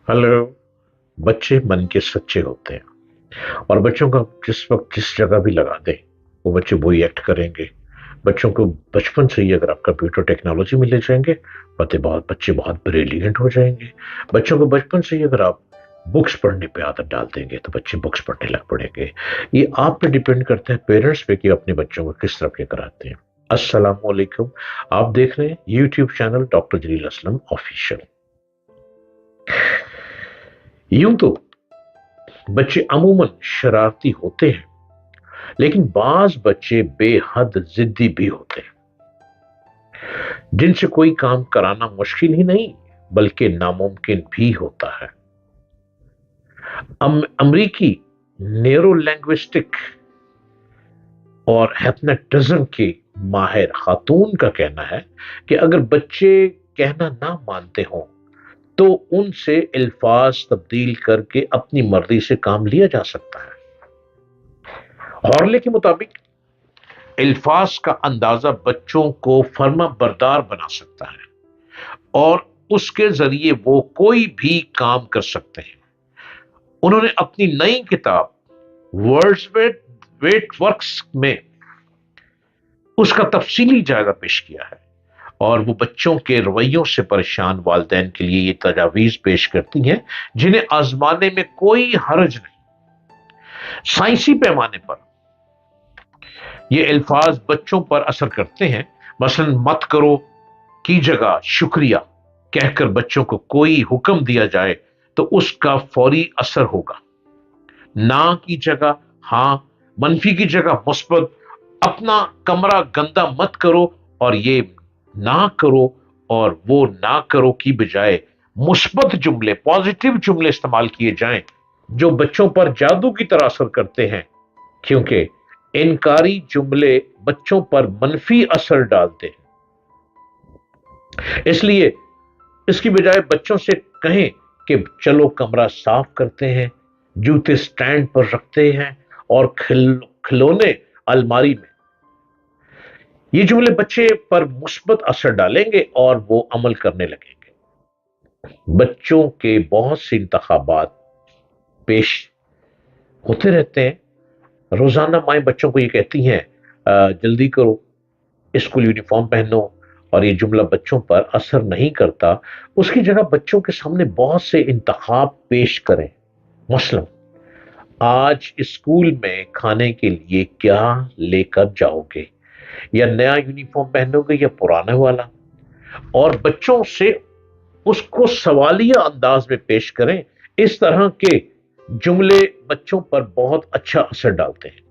Hello. बच्चे मन के सच्चे होते हैं और बच्चों का जिस वक्त जिस जगह भी लगा दें वो बच्चे वही एक्ट करेंगे। बच्चों को बचपन से ही अगर आप कंप्यूटर टेक्नोलॉजी में ले जाएंगे बच्चे बहुत ब्रिलियंट हो जाएंगे। बच्चों को बचपन से ही अगर आप बुक्स पढ़ने पे आदत डाल देंगे तो बच्चे बुक्स पढ़ने लग पड़ेंगे। ये आप पे डिपेंड करता है, पेरेंट्स पे, कि अपने बच्चों को किस तरफ लेकर आते हैं। अस्सलाम वालेकुम। आप देख रहे हैं यूट्यूब चैनल डॉक्टर जलील असलम ऑफिशियल। यूं तो बच्चे अमूमन शरारती होते हैं, लेकिन बाज बच्चे बेहद जिद्दी भी होते हैं, जिनसे कोई काम कराना मुश्किल ही नहीं बल्कि नामुमकिन भी होता है। अमरीकी न्यूरो लैंग्विस्टिक और हैप्नोटिज्म के माहिर खातून का कहना है कि अगर बच्चे कहना ना मानते हों तो उनसे अल्फाज तब्दील करके अपनी मर्जी से काम लिया जा सकता है। हॉर्ले के मुताबिक अल्फाज का अंदाजा बच्चों को फर्मा बरदार बना सकता है और उसके जरिए वो कोई भी काम कर सकते हैं। उन्होंने अपनी नई किताब वर्ड्स वेट वर्क्स में उसका तफसीली जायजा पेश किया है और वो बच्चों के रवैयों से परेशान वालिदैन के लिए ये तजावीज पेश करती हैं जिन्हें आजमाने में कोई हर्ज नहीं। साइंसी पैमाने पर ये अल्फाज बच्चों पर असर करते हैं। मसलन मत करो की जगह शुक्रिया कहकर बच्चों को कोई हुक्म दिया जाए तो उसका फौरी असर होगा। ना की जगह हां, मनफी की जगह मुस्बत, अपना कमरा गंदा मत करो और ये ना करो और वो ना करो की बजाय मुस्बत जुमले, पॉजिटिव जुमले इस्तेमाल किए जाएं जो बच्चों पर जादू की तरह असर करते हैं, क्योंकि इनकारी जुमले बच्चों पर मनफी असर डालते हैं। इसलिए इसकी बजाय बच्चों से कहें कि चलो कमरा साफ करते हैं, जूते स्टैंड पर रखते हैं और खिलौने अलमारी में। ये जुमले बच्चे पर मुस्बत असर डालेंगे और वो अमल करने लगेंगे। बच्चों के बहुत से इंतखाबात पेश होते रहते हैं। रोजाना माएं बच्चों को ये कहती हैं जल्दी करो, स्कूल यूनिफॉर्म पहनो, और ये जुमला बच्चों पर असर नहीं करता। उसकी जगह बच्चों के सामने बहुत से इंतखाब पेश करें। मसलन आज स्कूल में खाने के लिए क्या लेकर जाओगे, या नया यूनिफॉर्म पहनोगे या पुराना वाला, और बच्चों से उसको सवालिया अंदाज में पेश करें। इस तरह के जुमले बच्चों पर बहुत अच्छा असर डालते हैं।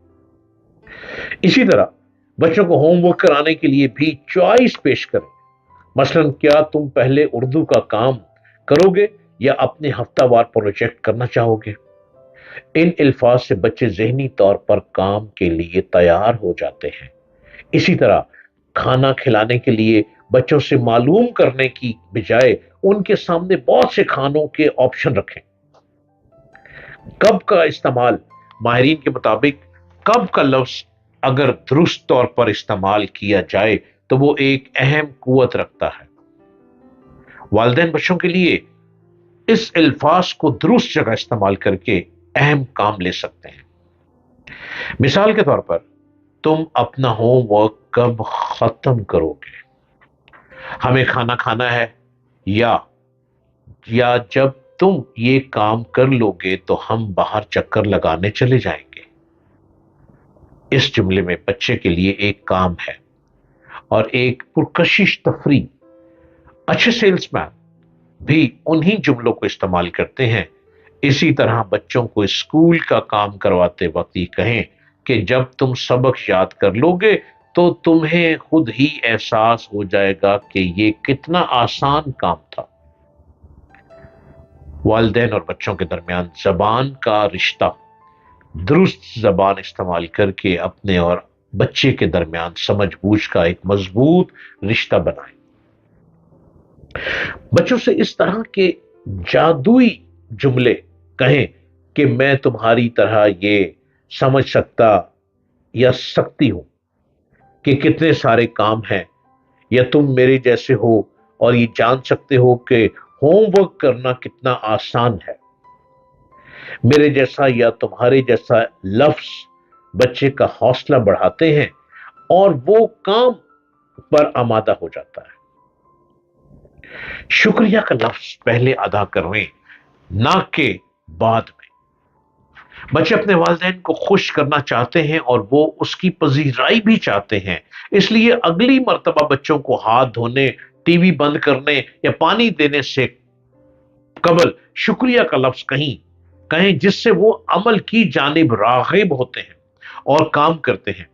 इसी तरह बच्चों को होमवर्क कराने के लिए भी चॉइस पेश करें। मसलन क्या तुम पहले उर्दू का काम करोगे या अपने हफ्तावार प्रोजेक्ट करना चाहोगे। इन अल्फाज से बच्चे ज़हनी तौर पर काम के लिए तैयार हो जाते हैं। इसी तरह खाना खिलाने के लिए बच्चों से मालूम करने की बजाय उनके सामने बहुत से खानों के ऑप्शन रखें। कब का इस्तेमाल, माहिरीन के मुताबिक कब का लफ्ज अगर दुरुस्त तौर पर इस्तेमाल किया जाए तो वो एक अहम कुवत रखता है। वालिदैन बच्चों के लिए इस अल्फाज को दुरुस्त जगह इस्तेमाल करके अहम काम ले सकते हैं। मिसाल के तौर पर, तुम अपना होमवर्क कब खत्म करोगे, हमें खाना खाना है, या जब तुम ये काम कर लोगे तो हम बाहर चक्कर लगाने चले जाएंगे। इस जुमले में बच्चे के लिए एक काम है और एक पुरकशिश तफरी। अच्छे सेल्समैन भी उन्हीं जुमलों को इस्तेमाल करते हैं। इसी तरह बच्चों को स्कूल का काम करवाते वक्त ये कहें कि जब तुम सबक याद कर लोगे तो तुम्हें खुद ही एहसास हो जाएगा कि ये कितना आसान काम था। वालिदैन और बच्चों के दरमियान जबान का रिश्ता, दुरुस्त जबान इस्तेमाल करके अपने और बच्चे के दरमियान समझ बूझ का एक मजबूत रिश्ता बनाएं। बच्चों से इस तरह के जादुई जुमले कहें कि मैं तुम्हारी तरह ये समझ सकता या सकती हूं कि कितने सारे काम हैं, या तुम मेरे जैसे हो और ये जान सकते हो कि ہوم ورک کرنا کتنا آسان ہے. میرے جیسا یا تمہارے جیسا لفظ بچے کا حوصلہ بڑھاتے ہیں اور وہ کام پر آمادہ ہو جاتا ہے. شکریہ کا لفظ پہلے ادا کریں، نہ کہ بعد میں. بچے اپنے والدین کو خوش کرنا چاہتے ہیں اور وہ اس کی پذیرائی بھی چاہتے ہیں. اس لیے اگلی مرتبہ بچوں کو ہاتھ دھونے، ٹی وی بند کرنے یا پانی دینے سے قبل شکریہ کا لفظ کہیں جس سے وہ عمل کی جانب راغب ہوتے ہیں اور کام کرتے ہیں.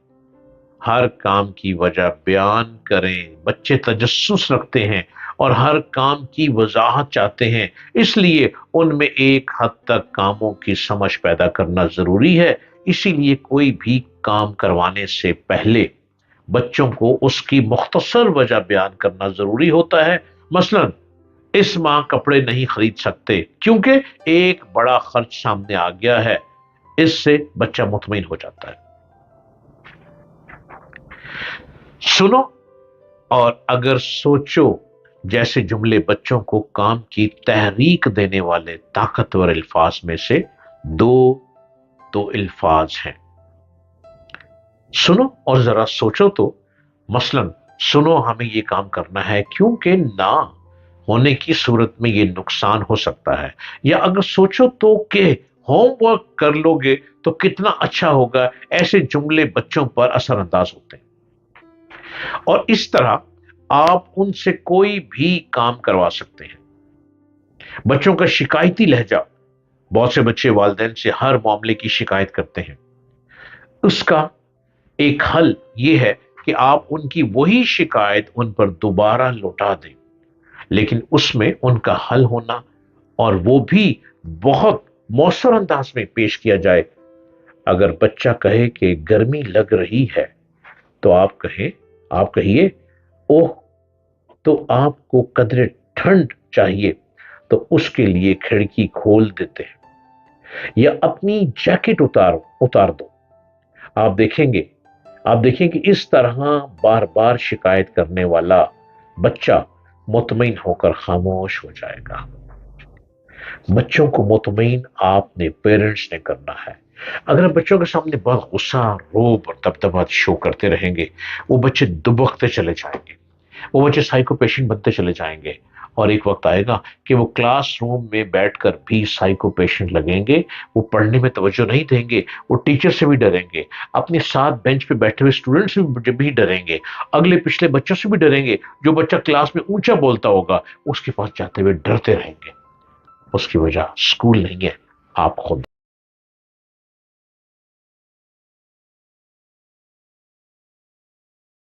ہر کام کی وجہ بیان کریں. بچے تجسس رکھتے ہیں اور ہر کام کی وضاحت چاہتے ہیں، اس لیے ان میں ایک حد تک کاموں کی سمجھ پیدا کرنا ضروری ہے. اسی لیے کوئی بھی کام کروانے سے پہلے بچوں کو اس کی مختصر وجہ بیان کرنا ضروری ہوتا ہے. مثلا اس ماہ کپڑے نہیں خرید سکتے کیونکہ ایک بڑا خرچ سامنے آ گیا ہے. اس سے بچہ مطمئن ہو جاتا ہے. سنو اور اگر سوچو جیسے جملے بچوں کو کام کی تحریک دینے والے طاقتور الفاظ میں سے دو تو الفاظ ہیں. سنو اور ذرا سوچو تو. مثلا سنو، ہمیں یہ کام کرنا ہے کیونکہ نہ ہونے کی صورت میں یہ نقصان ہو سکتا ہے. یا اگر سوچو تو کہ ہوم ورک کر لو گے تو کتنا اچھا ہوگا. ایسے جملے بچوں پر اثر انداز ہوتے ہیں اور اس طرح آپ ان سے کوئی بھی کام کروا سکتے ہیں. بچوں کا شکایتی لہجہ. بہت سے بچے والدین سے ہر معاملے کی شکایت کرتے ہیں. اس کا ایک حل یہ ہے کہ آپ ان کی وہی شکایت ان پر دوبارہ لوٹا دیں، لیکن اس میں ان کا حل ہونا اور وہ بھی بہت مؤثر انداز میں پیش کیا جائے. اگر بچہ کہے کہ گرمی لگ رہی ہے تو آپ کہیے اوہ تو آپ کو قدرے ٹھنڈ چاہیے تو اس کے لیے کھڑکی کھول دیتے ہیں یا اپنی جیکٹ اتار دو. آپ دیکھیں کہ اس طرح بار بار شکایت کرنے والا بچہ مطمئن ہو کر خاموش ہو جائے گا. بچوں کو مطمئن آپ نے پیرنٹس نے کرنا ہے. اگر بچوں کے سامنے بہت غصہ، روب اور دبدبا شو کرتے رہیں گے، وہ بچے دبکتے چلے جائیں گے. وہ بچے سائیکو پیشنٹ بنتے چلے جائیں گے اور ایک وقت آئے گا کہ وہ کلاس روم میں بیٹھ کر بھی سائیکو پیشنٹ لگیں گے. وہ پڑھنے میں توجہ نہیں دیں گے، وہ ٹیچر سے بھی ڈریں گے، اپنے ساتھ بینچ پہ بیٹھے ہوئے اسٹوڈنٹ سے بھی ڈریں گے، اگلے پچھلے بچوں سے بھی ڈریں گے. جو بچہ کلاس میں اونچا بولتا ہوگا اس کے پاس جاتے ہوئے ڈرتے رہیں گے. اس کی وجہ اسکول نہیں ہے، آپ خود